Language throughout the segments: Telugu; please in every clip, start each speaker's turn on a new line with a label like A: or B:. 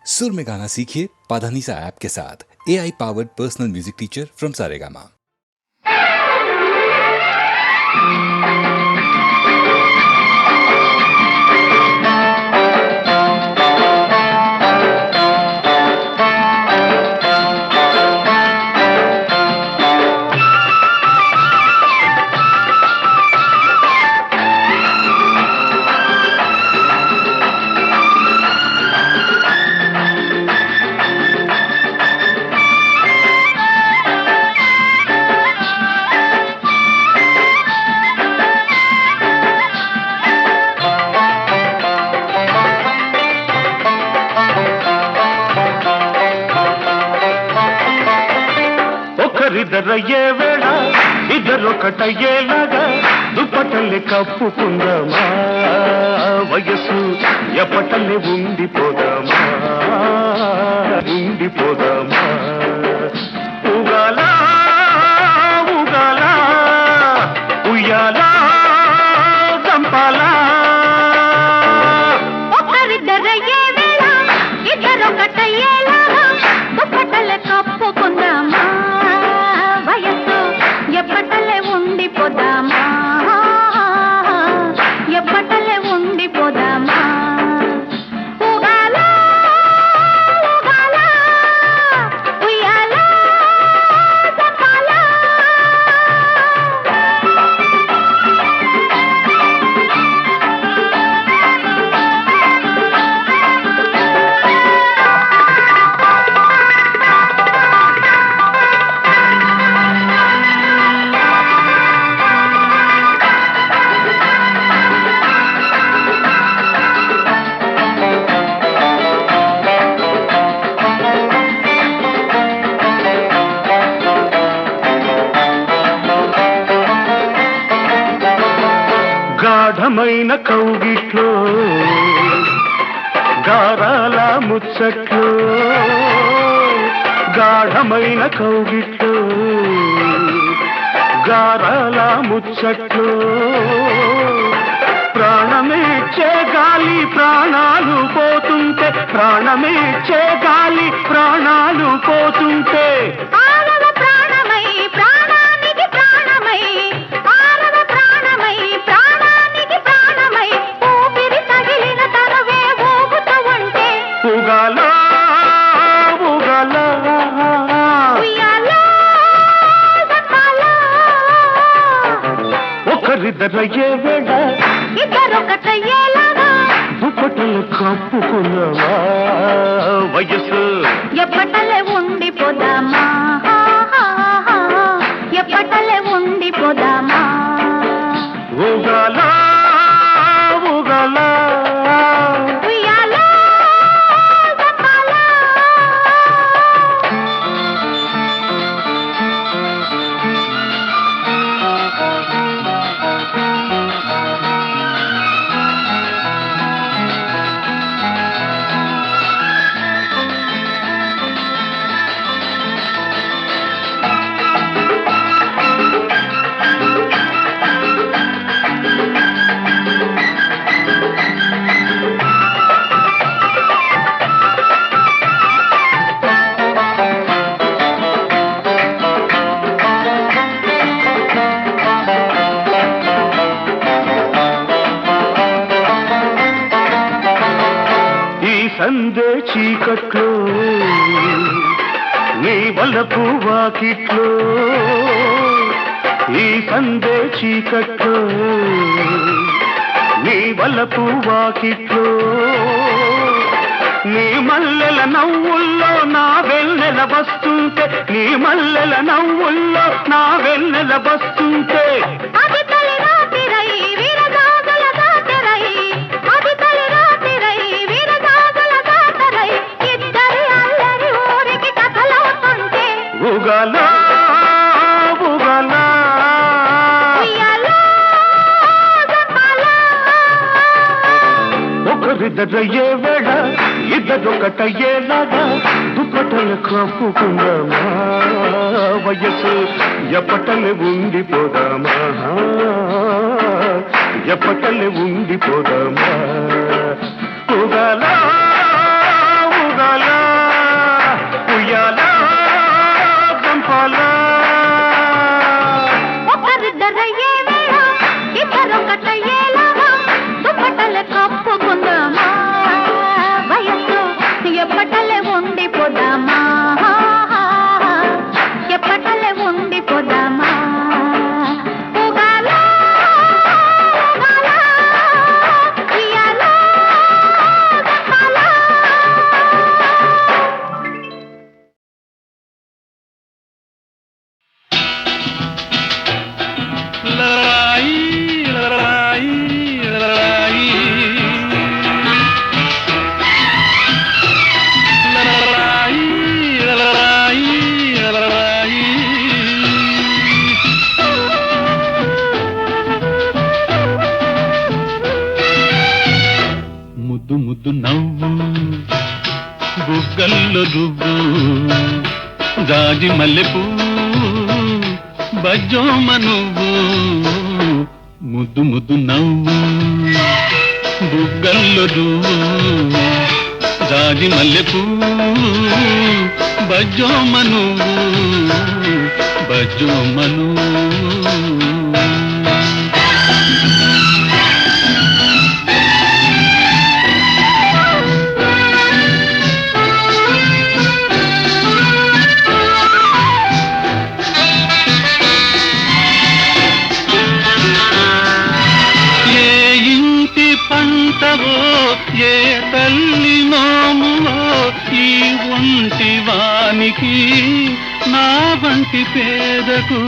A: सुर में गाना सीखिए पाधानीसा ऐप के साथ। AI powered personal music teacher from Saregama.
B: ఒకరిద్దరయ్యే వేళ ఇద్దరొకటయ్యేలాగా దుప్పటల్ని కప్పుకుందామా, వయసు ఎప్పటల్ని ఉండిపోదామా ఉండిపోదామా. ఊగాలా ఊగాలా ఉయ్యాలా చంపాలా.
C: ఒకరిద్దరయ్యే వేళ ఇద్దరొకటయ్యేలాగా దుప్పటల్ని కప్పుకుందామా, వయసు ఎప్పటలే ఉండిపోదామా ఎప్పటలే ఉండిపోదామా. ఊగాలా ఊగాలా ఉయ్యాలా చంపాలా.
B: గాఢమైన కౌగిట్లో గారాల ముచ్చట్లో, గాఢమైన కౌగిట్లో గారాల ముచ్చట్లో, ప్రాణమిచ్చే గాలి ప్రాణాలు పోతుంటే, ప్రాణమిచ్చే గాలి ప్రాణాలు పోతుంటే.
C: ఆరవ ప్రాణమై ప్రాణానికి ప్రాణమై, ఆరవ ప్రాణమై ప్రాణానికి ప్రాణమై, ఊపిరి తగిలిన తనవే ఊగుతూ ఉంటే.
B: ఊగాలా ఊగాలా
C: ఉయ్యాలా చంపాలా.
B: ఒకరిద్దరయ్యే వేళ
C: ఇద్దరొకటయ్యేలాగా
B: దుప్పటలు కప్పుకున్నావా, వయసు
C: ఎప్పటలే ఉండిపోదామా ఎప్పటలే ఉండిపోదామా.
B: ఊగాలా ఊగాలా
C: ఉయ్యాలా చంపాలా. సందే చీకట్లో నీ వలపు వాకిట్లో, ఈ సందే చీకట్లో నీ వలపు వాకిట్లో, నీ మల్లెల నవ్వుల్లో నా వెన్నెల వస్తుంటే, నీ మల్లెల నవ్వుల్లో నా వెన్నెల వస్తుంటే. అది తొలి రాత్రిరై వీరగాథల దాటరై, అది తొలి రాత్రిరై వీరగాథల దాటరై, ఇద్దరి అల్లరి ఊరికి కథలవుతుంటే.
B: ఊగాలా ఊగాలా
C: ఉయ్యాలా చంపాలా.
B: ఒకరిద్దరయ్యే వేళ ఇద్దరొకటయ్యేలాగా దుప్పటలు కప్పుకుందామా, వయసు ఎప్పటలే ఉండిపోదామా ఎప్పటలే ఉండిపోదామా. ఊగాలా ఊగాలా
C: బుగ్గల్లో దువ్వు జాజి మల్లెపూ బజ్జోమ నువ్వు ముద్దు ముద్దు నవ్వు బుగ్గల్లో దువ్వు జాజి మల్లెపూ బజ్జోమ నువ్వు బజ్జోమ నువ్వు ఏ తల్లి నోములో ఈ ఒంటి వానికి నా వంటి పేదకు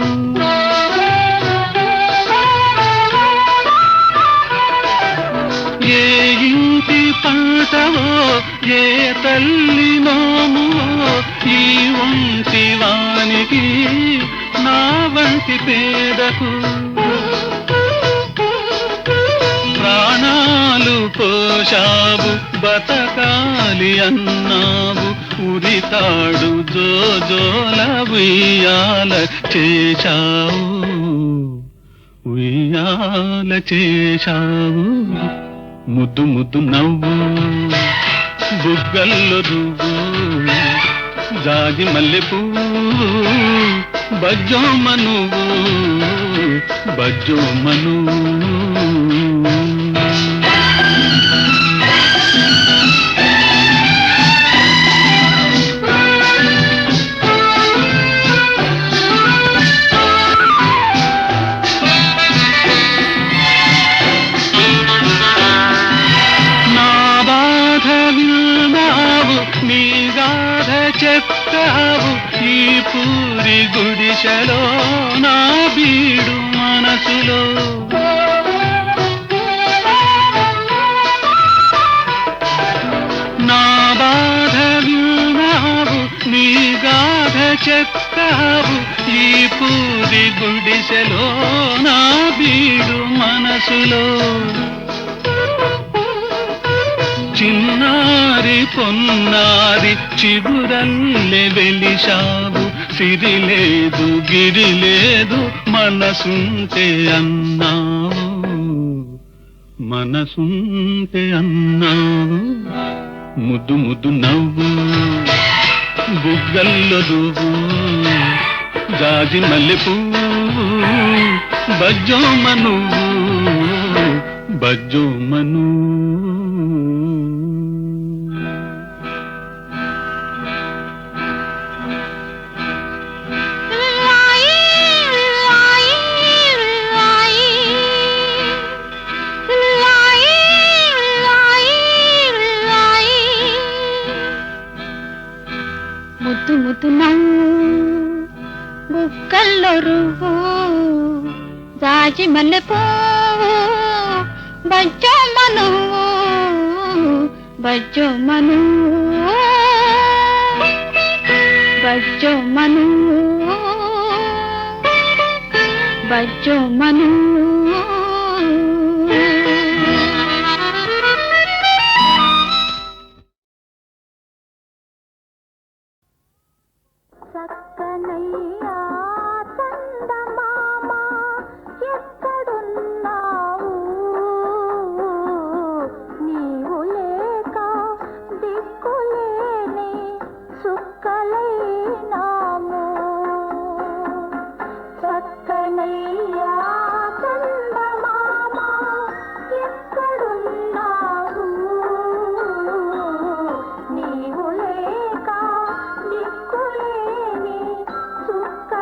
C: ఏ ఇంటి పంటవో ఏ తల్లి నోములో ఈ ఒంటి వానికి నా వంటి పేదకు ప్రాణాలు పోషావు బతకాలి అన్నావు ఉరితాడు జోజోల ఉయ్యాల చేశావు ఉయ్యాల చేశావు ముద్దు ముద్దు నవ్వు బుగ్గల్లో దువ్వు జాజి మల్లెపూ బజ్జోమ నువ్వు బజ్జోమ నువ్వు చెప్పావు ఈ పూరి గుడిసెలో నా బీడు మనసులో నా బాధ విన్నావు నీ గాథ చెప్పావు ఈ పూరి గుడిసెలో నా బీడు మనసులో చిన్నారి పొన్నారి చిగురల్లె వెలిశావు సిరి లేదు గిరి లేదు మనసుంటే అన్నావు మనసుంటే అన్నావు ముద్దు ముద్దు నవ్వు బుగ్గల్లో దువ్వు జాజి మల్లెపూ బజ్జోమ నువ్వు బజ్జోమ నువ్వు
D: ముద్దు ముద్దు నవ్వు బుగ్గల్లో రువ్వు జాజి మల్లెపూ బజ్జోమ నువ్వు బజ్జోమ నువ్వు బజ్జోమ నువ్వు బజ్జోమ నువ్వు
E: చక్కనయ్యా చందమామ ఎక్కడున్నావు నీవు లేక దిక్కులేని సుక్కలైనాము చక్కనయ్యా చందమామ ఎక్కడున్నావు నీవు లేక దిక్కులేని సుక్క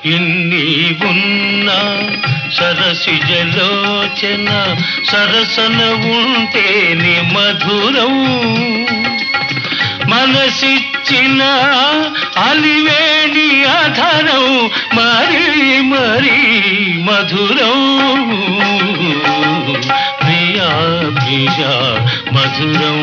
C: ఇన్ని ఉన్నా సరసిజలోచన సరసన ఉంటేని మధురం మనసిచ్చిన అలివేణి అధరం మరీ మరీ మధురం ప్రియా ప్రియా మధురం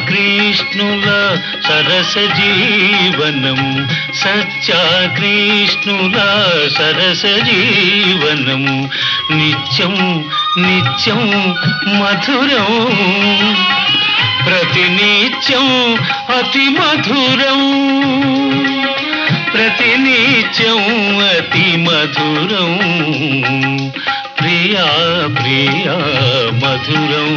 C: కృష్ణుల సరస జీవనం సత్య కృష్ణుల సరస జీవనం నిత్యం నిత్యం మధురం ప్రతినిత్యం అతి మధురం ప్రతినిత్యం అతి మధురం ప్రియా ప్రియా మధురం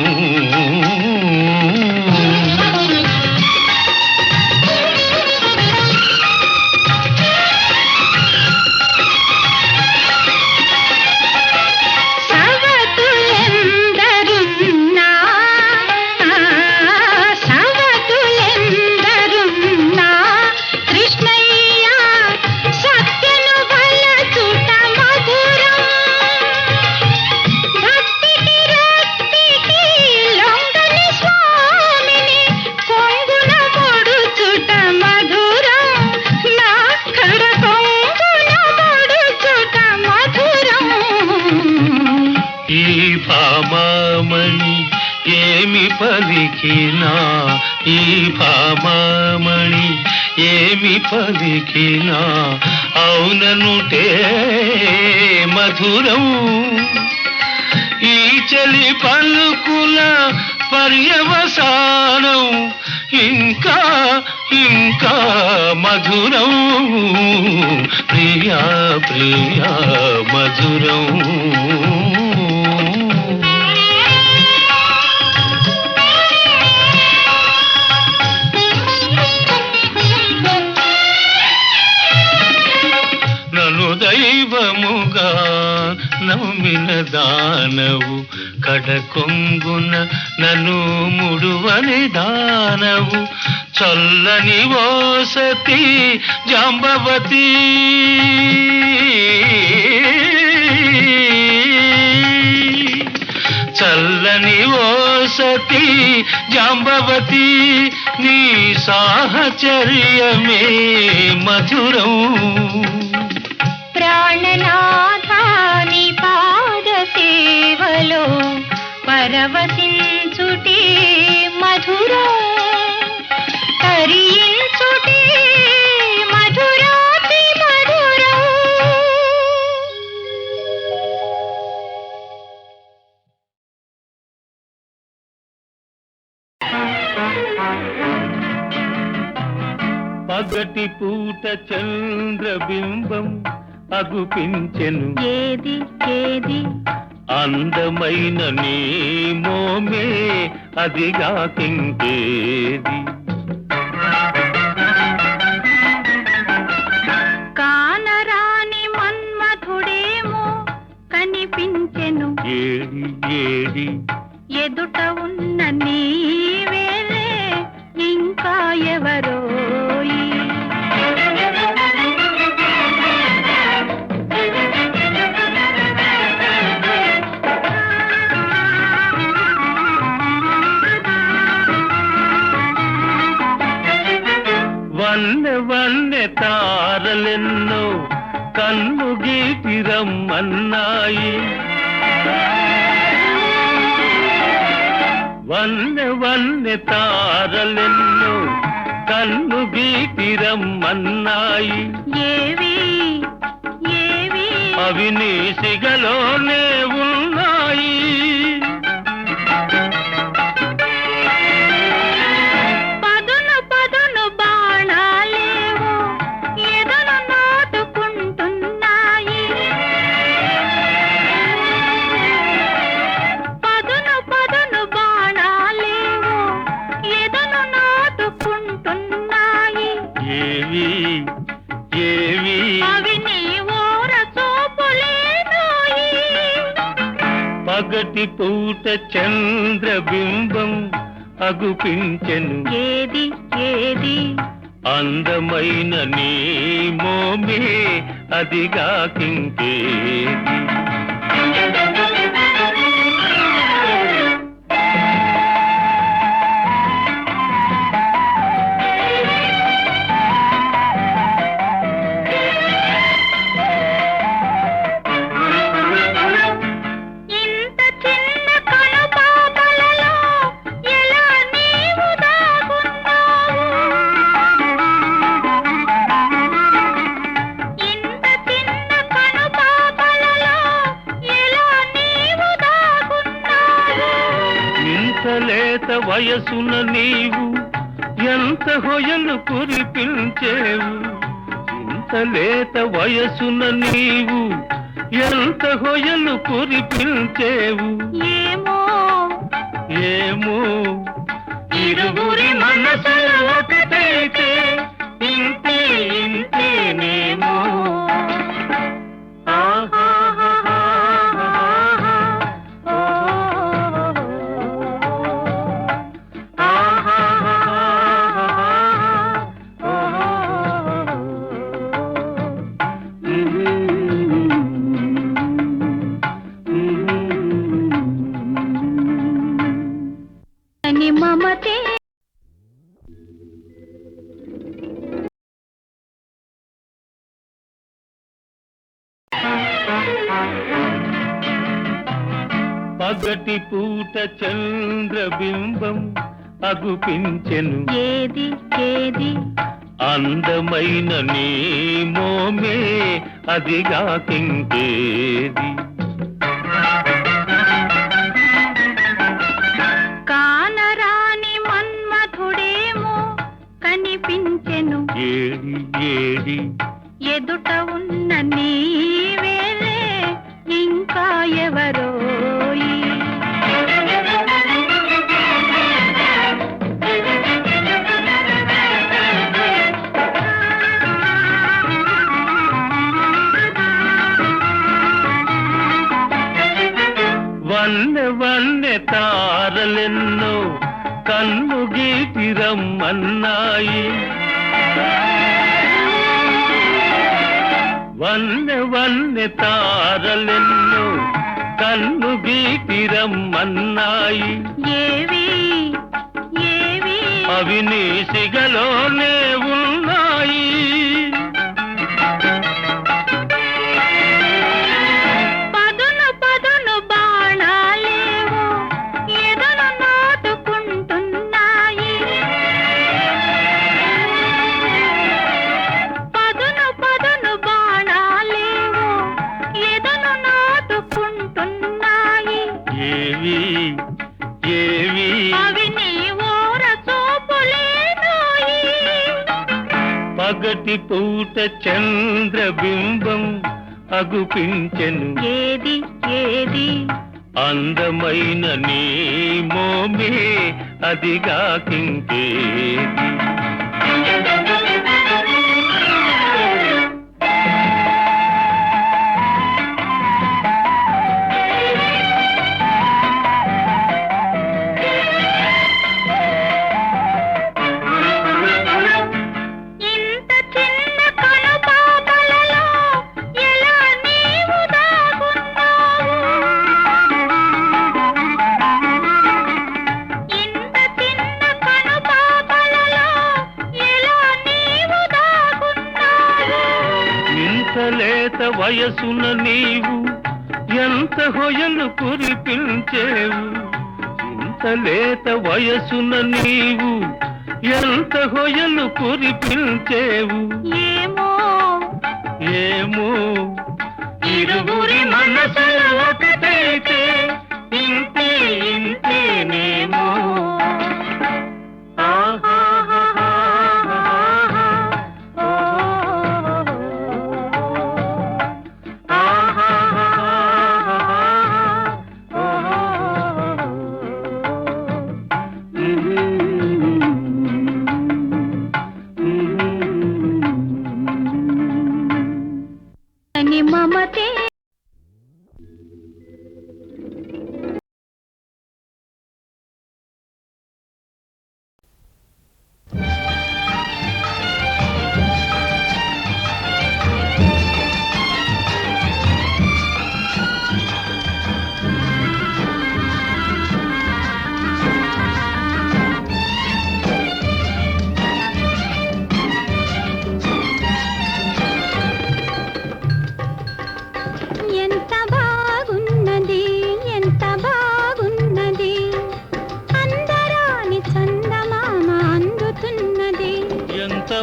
C: పలికినా ఈ భామామణి ఏమి పలికినా అవుననుటే మధురం ఈ చలి పలుకుల పర్యవసానం ఇంకా ఇంకా మధురం ప్రియా ప్రియా మధురం దైవముగా నమ్మిన దానవు కడకొంగున నన్ను ముడువని దానవు చల్లని ఓసతి జాంబవతి చల్లని ఓసతి జాంబవతి నీ సాహచర్యమే మధురం
D: ప్రాణనాథాని పాద సేవలో పరవశించుటే మధురం తరించుటే మధురాతి మధురం
C: పగటి పూట చంద్రబింబం అగుపించెను
D: ఏది ఏది
C: అందమైన నీ మోమే అదిగాకింకేది
D: కానరాని మన్మథుడేమో కనిపించెను
C: ఏడి ఏడి
D: ఎదుట ఉన్న నీవేలే ఇంకా ఎవరో
C: వన్నె వన్నె తారలెన్నో కన్ను గీటి రమ్మన్నాయి వన్నె వన్నె తారలెన్నో కన్ను గీటి రమ్మన్నాయి
D: ఏవి ఏవి
C: అవి నీ సిగలోనే ఉన్నాయి పూట చంద్రబింబం అగుపించెను
D: ఏది ఏది
C: అందమైన నీ మోమే అదిగా కింకేది
D: ఇంత చిన్న కనుపాపలలో ఎలా నీవు దాగున్నావు ఇంత చిన్న కనుపాపలలో ఎలా నీవు దాగున్నావు
C: ఇంత లేత వయసున నీవు ఎంత హొయలు కురిపించేవు ఇంత లేత వయసున నీవు ఎంత హొయలు కురిపించేవు
D: ఏమో
C: ఏమో ఇరువురి మనసులు ఒకటైతే ఇంతే ఇంతేనేమో
D: అని మమతే
C: పగటి పూట చంద్రబింబం అగుపించెను
D: ఏది ఏది
C: అందమైన నీ మోమే అదిగా కింకేది
D: కానరాని మన్మథుడేమో కనిపించెను
C: ఏడి ఏడి
D: ఎదుట ఉన్న నీవేలే ఇంకా ఎవరోయి
C: వన్నె వన్నె తారలెన్నో కన్ను గీటి రమ్మన్నాయి వన్నె వన్నె తారలెన్నో కన్ను గీటి రమ్మన్నాయి
D: ఏవి ఏవి
C: అవి నీ సిగలోనే ఉన్నాయి
D: పదును పదును బాణాలేవో ఎదను నాటుకుంటున్నాయి పదును పదును బాణాలేవో ఎదను నాటుకుంటున్నాయి
C: ఏవి ఏవి
D: అవి నీ ఓర చూపులేనోయి
C: పగటి పూట చంద్రబింబం అగుపించెను
D: ఏది ఏది
C: అందమైన నీ మోమే అదిగా కింకేది
D: ఇంత చిన్న కనుపాపలలో ఎలా నీవు దాగున్నావు ఇంత చిన్న కనుపాపలలో ఎలా నీవు దాగున్నావు
C: ఇంత లేత వయసున నీవు ఎంత హొయలు కురిపించేవు ఇంత లేత వయసున నీవు ఎంత హొయలు కురిపించేవు
D: ఏమో
C: ఏమో ఇరువురి మనసులు ఒకటైతే ఇంతే ఇంతేనేమో
D: అని మమతే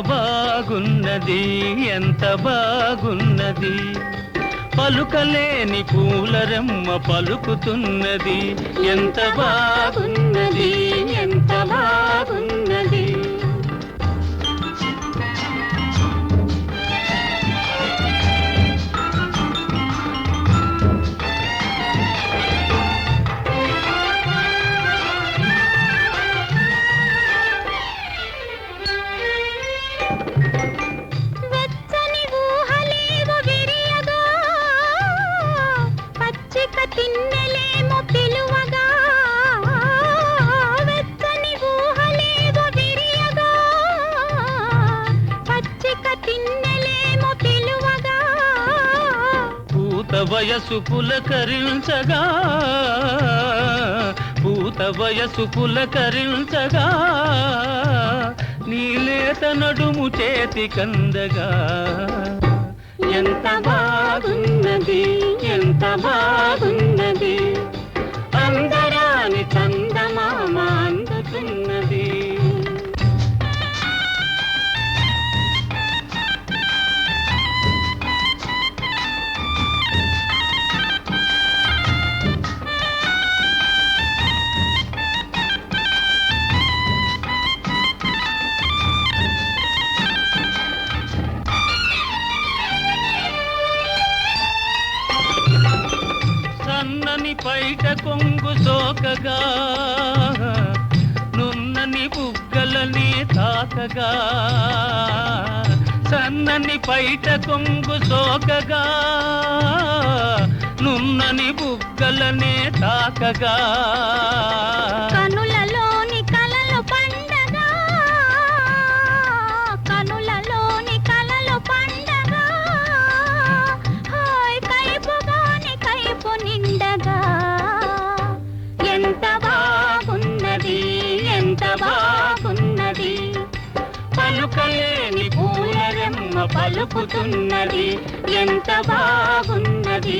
C: బాగున్నది ఎంత బాగున్నది పలుకలేని పూలరెమ్మ పలుకుతున్నది ఎంత బాగున్నది ఎంత బాగున్నది
D: వెచ్చని ఊహలేవో విరియగా పచ్చిక తిన్నెలేమో పిలువగా వెచ్చని ఊహలేవో విరియగా పచ్చిక తిన్నెలేమో పిలువగా
C: పూత వయసు పులకరించగా పూత వయసు పులకరించగా నీలేత నడుము చేతి కందగా ఎంత బాగున్నది ఎంత బాగున్నది అందరాని చందమామ అందుతున్నది సన్నని పైట కొంగు సోకగా నున్నని బుగ్గలని తాకగా సన్నని పైట కొంగు సోకగా నున్నని బుగ్గలని తాకగా
D: కనులలోని కలలు పండగా కనులలోని కలలు పండగా హాయ్ కైపుగాని కైపు నిండగా ఎంత బాగున్నది ఎంత బాగున్నది
C: పలుకలేని పూలరెమ్మ పలుకుతున్నది ఎంత బాగున్నది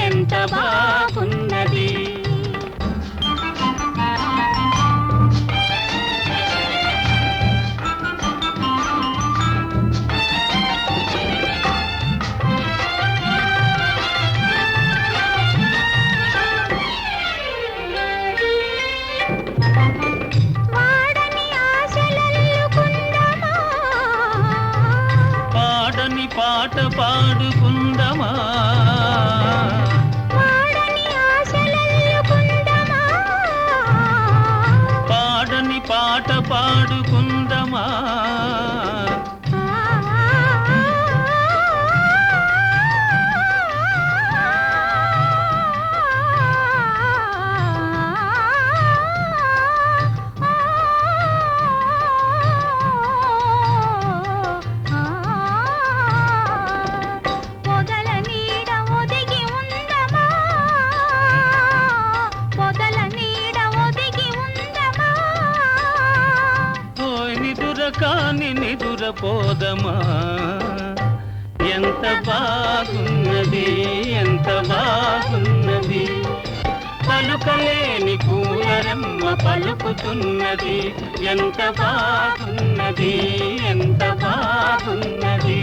C: ఎంత బాగున్నది
D: వాడని ఆశలల్లుకుందమా
C: పాడని పాట పాడుకుందమా
D: వాడని ఆశలల్లుకుందమా
C: పాడని పాట పాడుకుందమా
D: పొదల నీడ ఒదిగి ఉందమా పొదల నీడ ఒదిగి ఉందమా
C: ఓయ్ నిదుర కాని నిదుర పోదమా ఎంత బాగున్నది ఎంత బాగున్నది పలుకలేని పూలరెమ్మ పలుకుతున్నది ఎంత బాగున్నది ఎంత బాగున్నది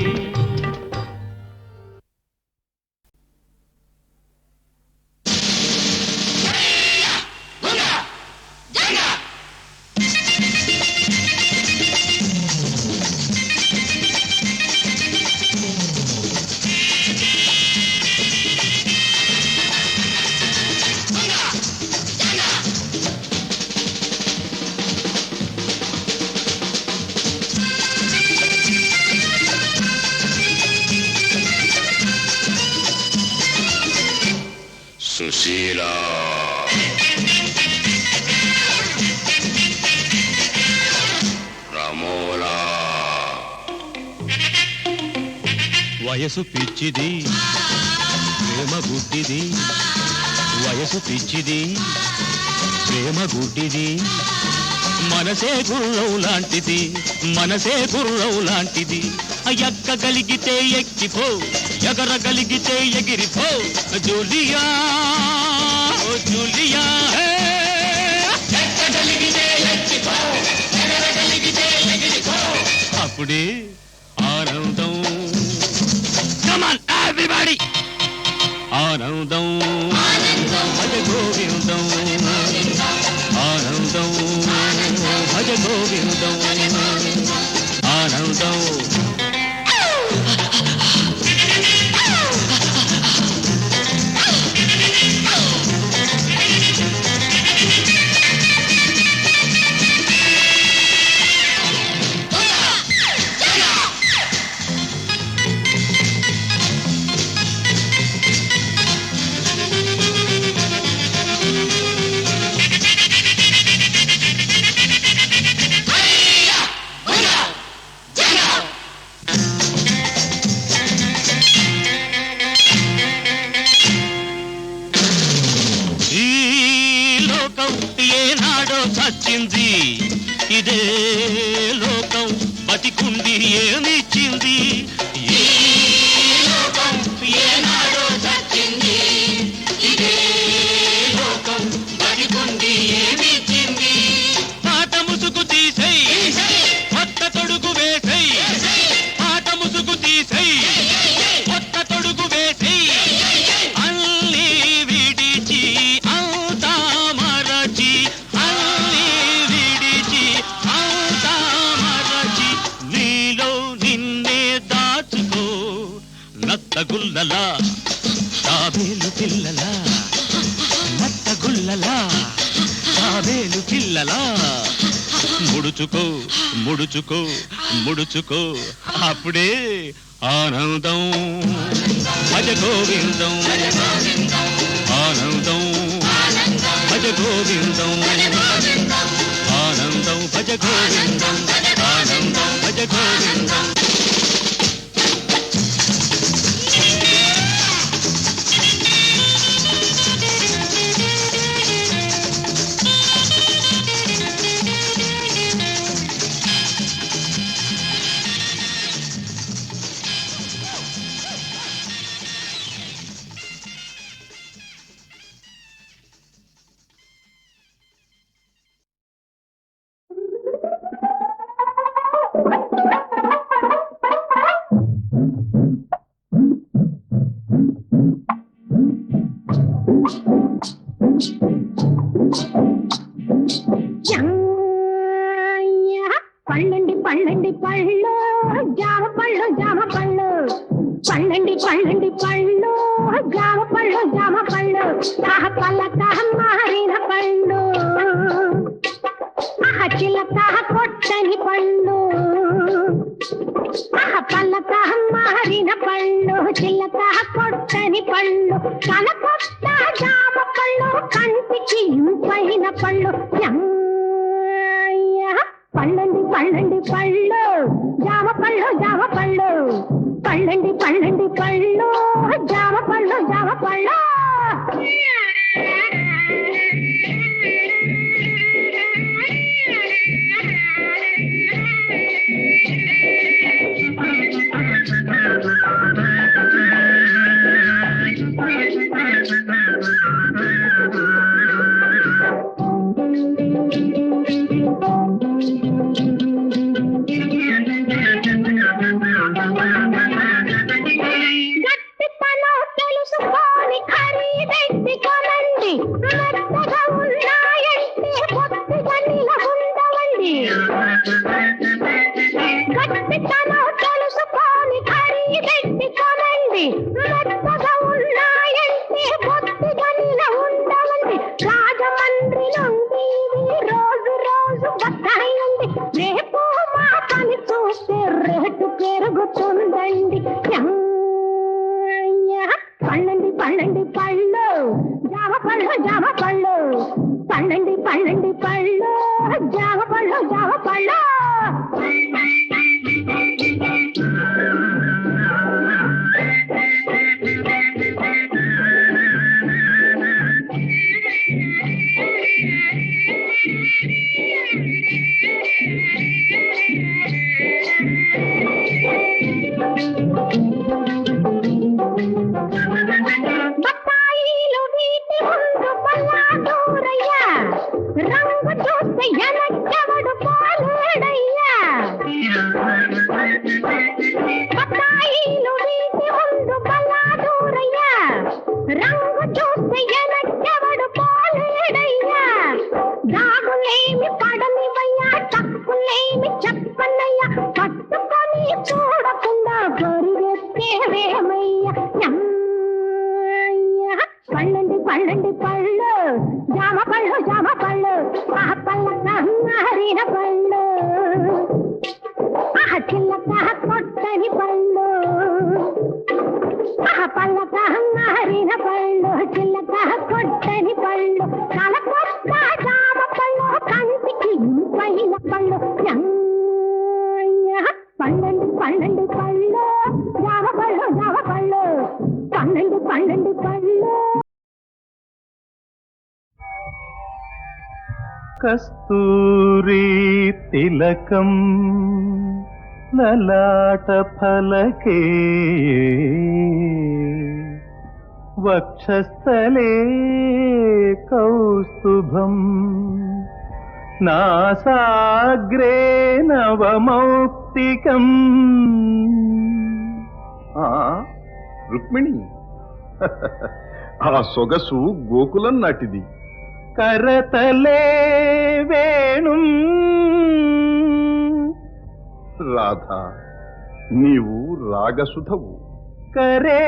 F: సుశీల రమోలా
G: వయసు పిచ్చిది ప్రేమ గుడ్డిది వయసు పిచ్చిది ప్రేమ గుడ్డిది మనసే గుర్రం లాంటిది మనసే గుర్రం లాంటిది ఎక్కగలిగితే ఎక్కిపో ఎగరగలిగితే ఎగిరిపో జూలియా ఓ జూలియా ఎక్కగలిగితే ఎక్కిపో ఎగరగలిగితే ఎగిరిపో అప్పుడు అప్పుడే ఆనందం. Come on, everybody! ఆనందం భజ గోవిందం, ఆనందం భజ గోవిందం, ఆనందం. చచ్చింది ఇదే లోకం, బతికుండి ఏమిచ్చింది? ఈ లోకం ఏనాడో చచ్చింది, ఇదే లోకం బతికుండి ఏమిచ్చింది? పాట ముసుగు తీసై కొత్త తొడుగు వేసై, పాట ముసుగు తీసై కొత్త తొడుగు వేసై, అల్లి విడిచి అంతా మరచి, నత్తగుల్లలా తాబేలు పిల్లలా, నత్తగుల్లలా తాబేలు పిల్లలా, ముడుచుకో ముడుచుకో ముడుచుకో, అప్పుడే ఆనందం భజ గోవిందం, ఆనందం భజ గోవిందం, ఆనందం భజ గోవిందం, ఆనందం భజ గోవిందం.
E: పళ్ళండి పళ్ళండి పళ్ళు, జామ పళ్ళు జామ పళ్ళు, పళ్ళండి పళ్ళండి పళ్ళు, జామ పళ్ళు జామ పళ్ళు, తాహ పల్లక మారిన పళ్ళు, ఆహ చిలక కొట్టని పళ్ళు, ఆహ పల్లక మారిన పళ్ళు, చిలక కొట్టని పళ్ళు, కనకొట్ట జామ పళ్ళు, కంటికి ఇంపైన పళ్ళు. పళ్ళండి పళ్ళండి పళ్ళు, జామ పళ్ళు జామ పళ్ళు, పళ్ళండి పళ్ళండి పళ్ళు, జామ పళ్ళు జామ పళ్ళు. పళ్ళండి పళ్ళండి పళ్ళు, జామ పళ్ళు జామ పళ్ళు, పళ్ళండి పళ్ళండి పళ్ళు, జామ పళ్ళు జామ పళ్ళు. బత్తాయిలు వీటి ముందు పల్లాదూరయ్యా, రంగు చూస్తే ఎనకెవడు పోలేడయ్యా. మారిన పళ్ళు చిల్లక కొట్టని పళ్ళు పల్లక మారిన పళ్ళు చిల్లక కొట్టని పళ్ళు కలకొక్క జామ పళ్ళు కంటికి ఇంపైన పళ్ళు పండండి పండండి పళ్ళు జామ పళ్ళు పండండి పండండి పళ్ళు
B: కస్తూరి తిలకం లలాట ఫలకే వక్షస్థలే కౌస్తుభం నాసాగ్రే నవమౌక్తికం.
H: రుక్మిణి, ఆ సొగసు గోకులం నాటిది.
B: కరతలే వేణు
H: రాధా, నీవు రాగసుధవు.
B: కరే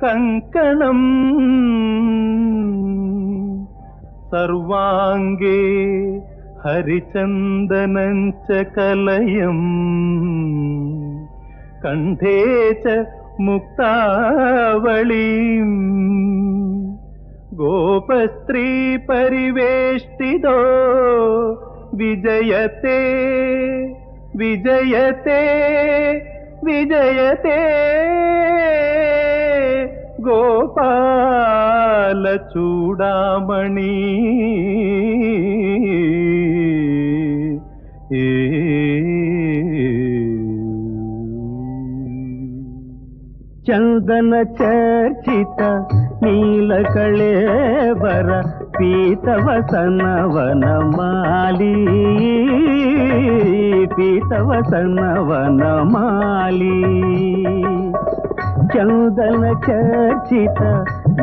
B: కంకణం సర్వాంగే హరిచందనంచ కలయం కంఠే చ ముక్తావళీం గోపస్త్రీ పరివేష్టితో విజయతే విజయతే విజయతే గోపాల చూడామణి. చందన చర్చిత నీలకళేబర పీతవసన వనమాలి పీతవసన వనమాలి. చందన చర్చిత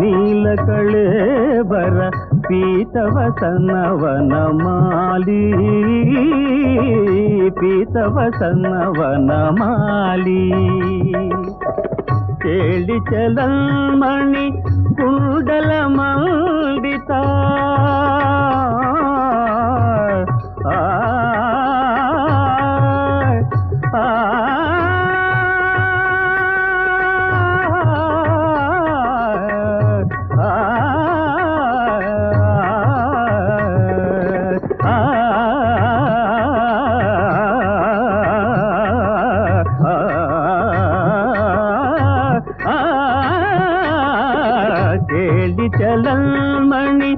B: నీలకళేబర పీతవసన వనమాలి పీతవసన వనమాలి. కేళి చలన్మణి కుండల మండిత చలన్మణి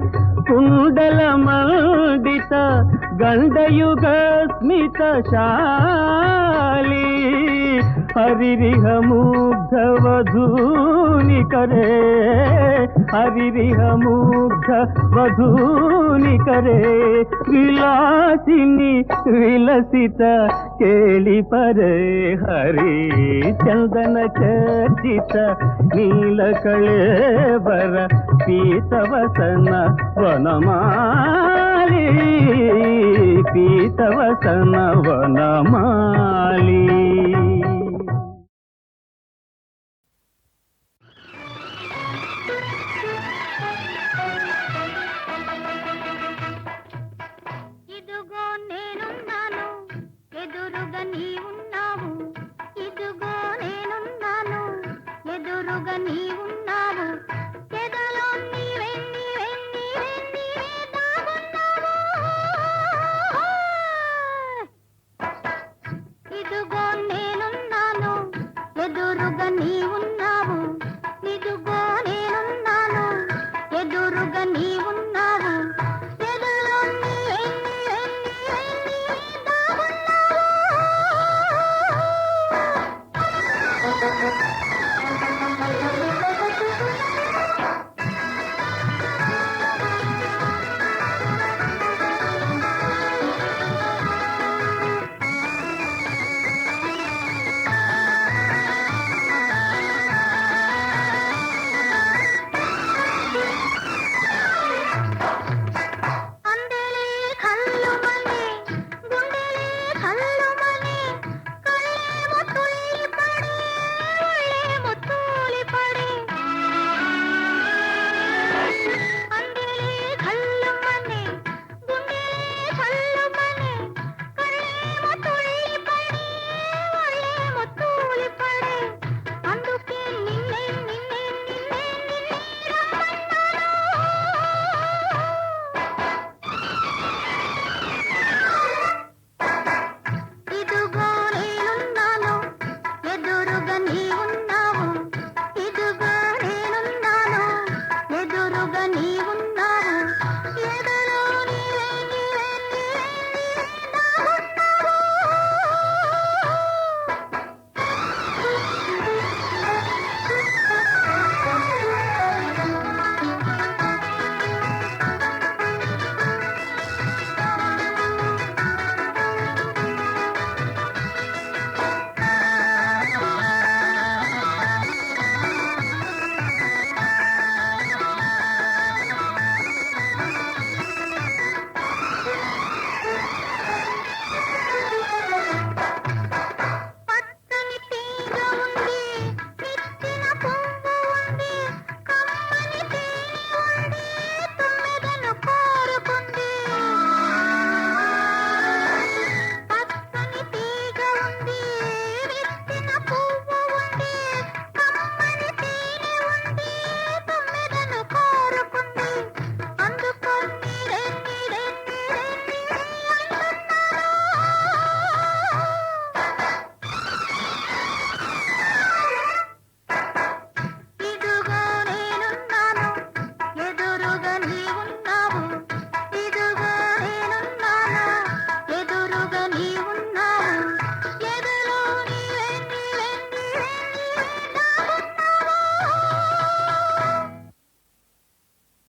B: కుండల మండిత గండయుగ స్మిత శాలి హరిరిహ ముగ్ధ వధూని కరే హరిరిహ ముగ్ధ వధూని కరే విలాసిని విలసిత కేళి పరే హరి చందన చర్చిత నీలకళేబర పీతవసన వనమాలి పీతవసన వనమాలి.